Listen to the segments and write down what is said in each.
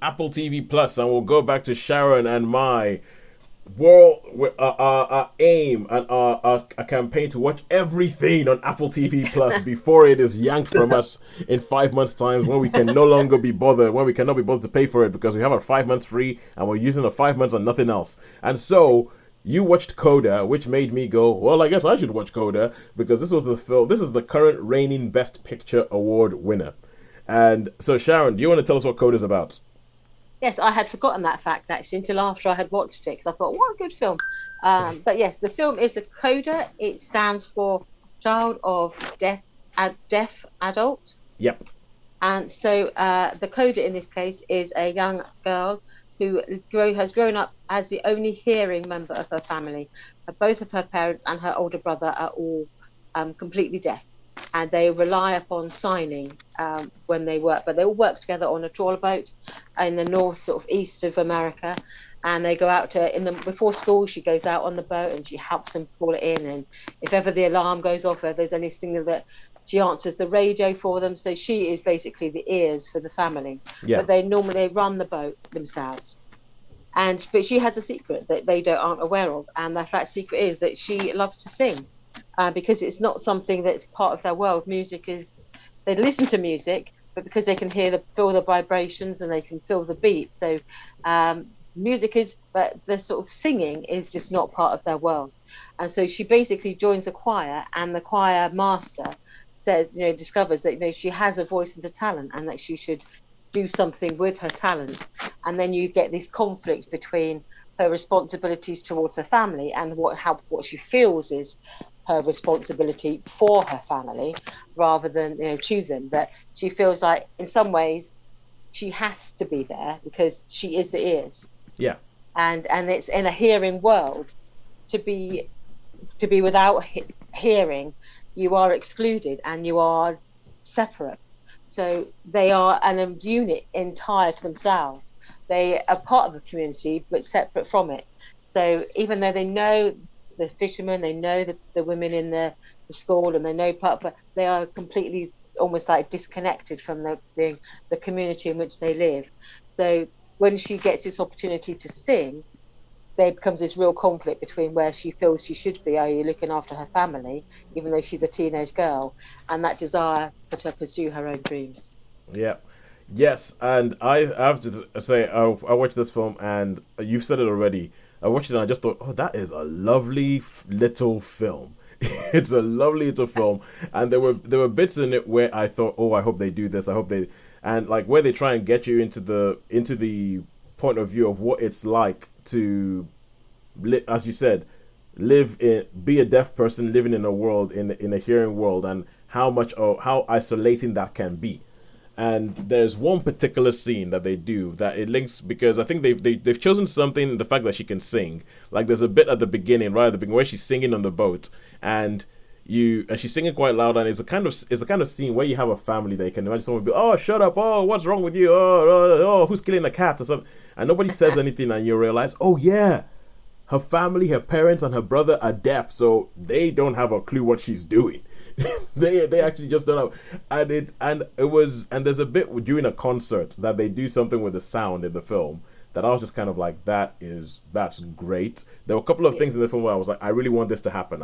Apple TV Plus, and we'll go back to Sharon and my world, our aim and our campaign to watch everything on Apple TV Plus before it is yanked from us in 5 months' time, when we can no longer be bothered, when we cannot be bothered to pay for it because we have our 5 months free and we're using the 5 months on nothing else. And so you watched CODA, which made me go, well, I guess I should watch CODA, because this was the film. This is the current reigning Best Picture award winner. And so, Sharon, do you want to tell us what CODA is about? Yes, I had forgotten that fact actually until after I had watched it, because I thought, what a good film. But yes, the film is a CODA. It stands for Child of Deaf Adult. Yep. And so the CODA in this case is a young girl who has grown up as the only hearing member of her family. Both of her parents and her older brother are all completely deaf, and they rely upon signing when they work. But they all work together on a trawler boat in the north, sort of east of America, and they go out before school. She goes out on the boat and she helps them pull it in. And if ever the alarm goes off, or there's anything that she answers the radio for them. So she is basically the ears for the family. Yeah. But they normally run the boat themselves. But she has a secret that they aren't aware of, and that secret is that she loves to sing. Because it's not something that's part of their world. Music is, they listen to music, but because they can feel the vibrations and they can feel the beat. So music is, but the sort of singing is just not part of their world. And so she basically joins a choir, and the choir master discovers that she has a voice and a talent, and that she should do something with her talent. And then you get this conflict between her responsibilities towards her family and what she feels is her responsibility for her family, rather than to them. But she feels like in some ways she has to be there because she is the ears. Yeah. And it's in a hearing world, to be without hearing, you are excluded and you are separate. So they are a unit entire to themselves. They are part of a community but separate from it. So even though they know the fishermen, they know the women in the school, and they know but they are completely almost like disconnected from the community in which they live. So when she gets this opportunity to sing, there becomes this real conflict between where she feels she should be, i.e. looking after her family, even though she's a teenage girl, and that desire for her to pursue her own dreams. Yeah. Yes, and I have to say, I watched this film, and you've said it already. I watched it and I just thought, oh, that is a lovely little film. It's a lovely little film, and there were bits in it where I thought, oh, I hope they do this. I hope they, and like where they try and get you into the point of view of what it's like to, as you said, be a deaf person living in a world in a hearing world, and how isolating that can be. And there's one particular scene that they do that it links, because I think they've chosen something, the fact that she can sing. Like there's a bit at the beginning, right at the beginning, where she's singing on the boat, and she's singing quite loud, and it's the kind of scene where you have a family that you can imagine someone be, oh, shut up, oh, what's wrong with you, oh, who's killing a cat or something, and nobody says anything, and you realize, oh yeah, her family, her parents and her brother are deaf, so they don't have a clue what she's doing. they actually just don't know. And there's a bit during a concert that they do something with the sound in the film that I was just kind of like, that's great. There were a couple of things in the film where I was like, I really want this to happen.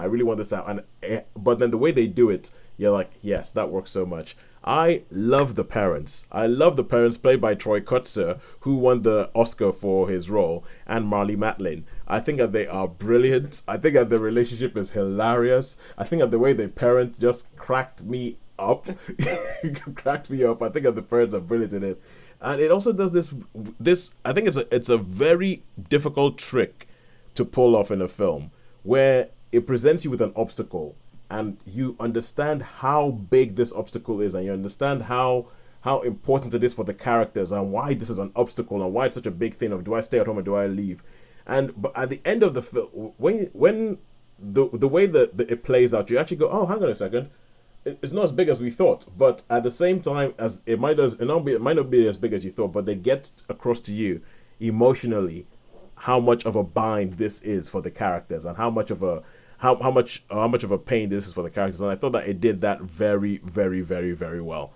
But then the way they do it, you're like, yes, that works so much. I love the parents. Played by Troy Kotsur, who won the Oscar for his role, and Marlee Matlin. I think that they are brilliant. I think that the relationship is hilarious. I think that the way they parent just cracked me up. Cracked me up. I think that the parents are brilliant in it. And it also does this. I think it's a very difficult trick to pull off in a film, where it presents you with an obstacle, and you understand how big this obstacle is, and you understand how important it is for the characters, and why this is an obstacle, and why it's such a big thing of, do I stay at home or do I leave? But at the end of the film, when the way that it plays out, you actually go, oh, hang on a second, it's not as big as we thought. But at the same time, as it might not be as big as you thought, but they get across to you emotionally how much of a bind this is for the characters, and how much of a pain this is for the characters. And I thought that it did that very, very, very, very well.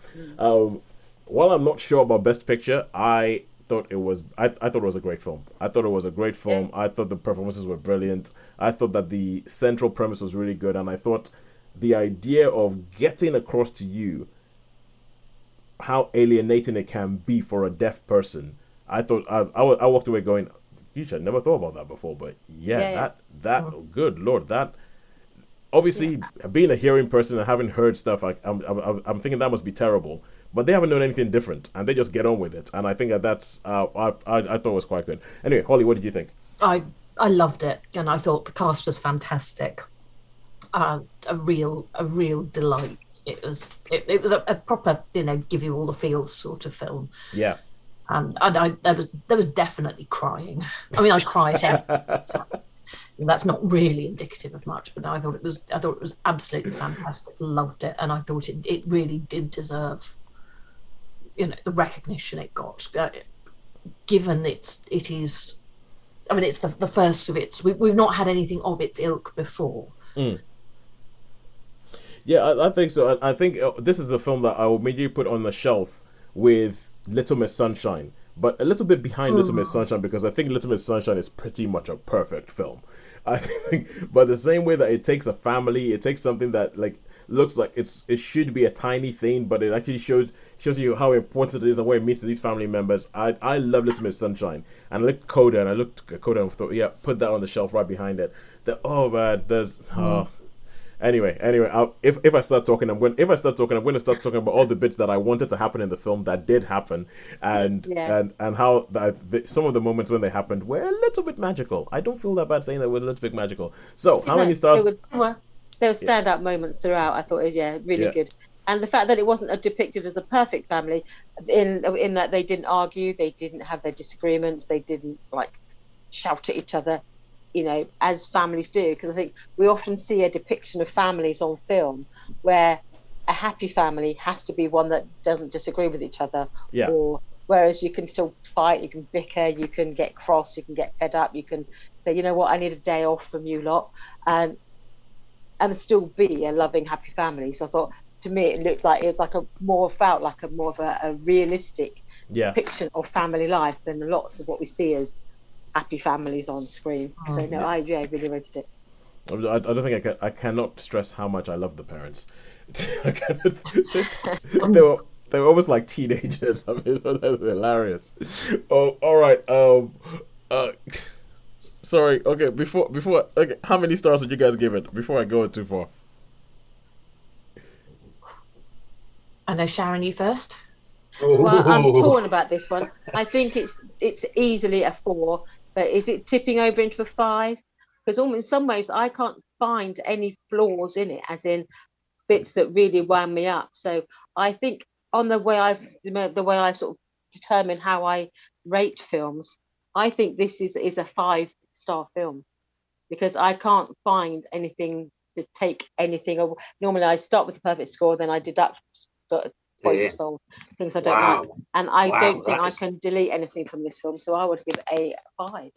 While I'm not sure about Best Picture, I thought it was I thought it was a great film. I thought it was a great film. I thought the performances were brilliant. I thought that the central premise was really good, and I thought the idea of getting across to you how alienating it can be for a deaf person. I thought I walked away going, "Geez, I never thought about that before." But that good Lord, that obviously being a hearing person and having heard stuff, I'm thinking that must be terrible. But they haven't known anything different, and they just get on with it. And I think that's I thought it was quite good. Anyway, Holly, what did you think? I loved it, and I thought the cast was fantastic. A real delight. It was a proper, give you all the feels sort of film. Yeah. And there was definitely crying. I mean, I cried. That's not really indicative of much, but I thought it was absolutely fantastic. Loved it, and I thought it really did deserve, the recognition it got. Given it is, I mean, it's the first of its. We've not had anything of its ilk before. Mm. Yeah, I think so. I think this is a film that I will maybe put on the shelf with Little Miss Sunshine, but a little bit behind Little Miss Sunshine, because I think Little Miss Sunshine is pretty much a perfect film. I think, but the same way that it takes a family, it takes something that looks like it should be a tiny thing, but it actually shows you how important it is and what it means to these family members. I love Little Miss Sunshine, and I looked at CODA and thought, yeah, put that on the shelf right behind it. Anyway, if I start talking, I'm going to start talking about all the bits that I wanted to happen in the film that did happen, and how some of the moments when they happened were a little bit magical. I don't feel that bad saying that we're a little bit magical. So, how many stars? There were standout moments throughout. I thought it was really good, and the fact that it wasn't depicted as a perfect family, in that they didn't argue, they didn't have their disagreements, they didn't shout at each other. As families do, because I think we often see a depiction of families on film where a happy family has to be one that doesn't disagree with each other. Yeah. Or whereas you can still fight, you can bicker, you can get cross, you can get fed up, you can say, you know what, I need a day off from you lot, and still be a loving, happy family. So I thought, to me, it looked like it was more of a realistic depiction of family life than lots of what we see as happy families on screen. So no, I really rated it. I don't think I cannot stress how much I love the parents. They were almost like teenagers. I mean, that's hilarious. Oh, all right. Sorry. Okay. Before. Okay. How many stars would you guys give it before I go too far? I know, Sharon, you first. Well, I'm torn about this one. I think it's easily a 4. But is it tipping over into a 5? Because in some ways I can't find any flaws in it, as in bits that really wound me up. So I think on the way I sort of determine how I rate films, I think this is a 5-star film, because I can't find anything to take anything. Normally I start with the perfect score, then I deduct points for things I don't like, and I don't think I can delete anything from this film, so I would give it a 5.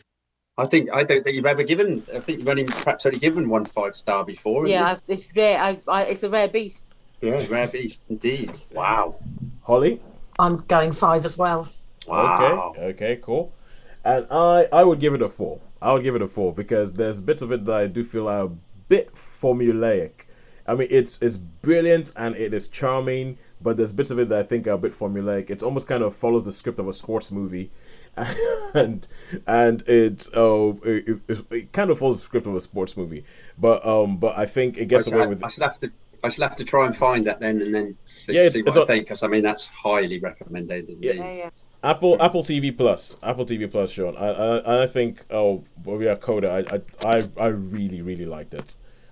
I don't think you've ever given. I think you've perhaps only given one 5-star before. Yeah, it's rare. It's a rare beast. Yeah, rare beast indeed. Wow. Holly? I'm going 5 as well. Wow. Okay, cool. And I would give it a 4. I would give it a 4 because there's bits of it that I do feel are a bit formulaic. I mean, it's brilliant and it is charming, but there's bits of it that I think are a bit formulaic. It almost kind of follows the script of a sports movie, and it kind of follows the script of a sports movie. But I think it gets away with. I should have to try and find that then, and then see what I think, because I mean that's highly recommended. Yeah. Apple TV Plus, Sean. I think CODA. I really liked it.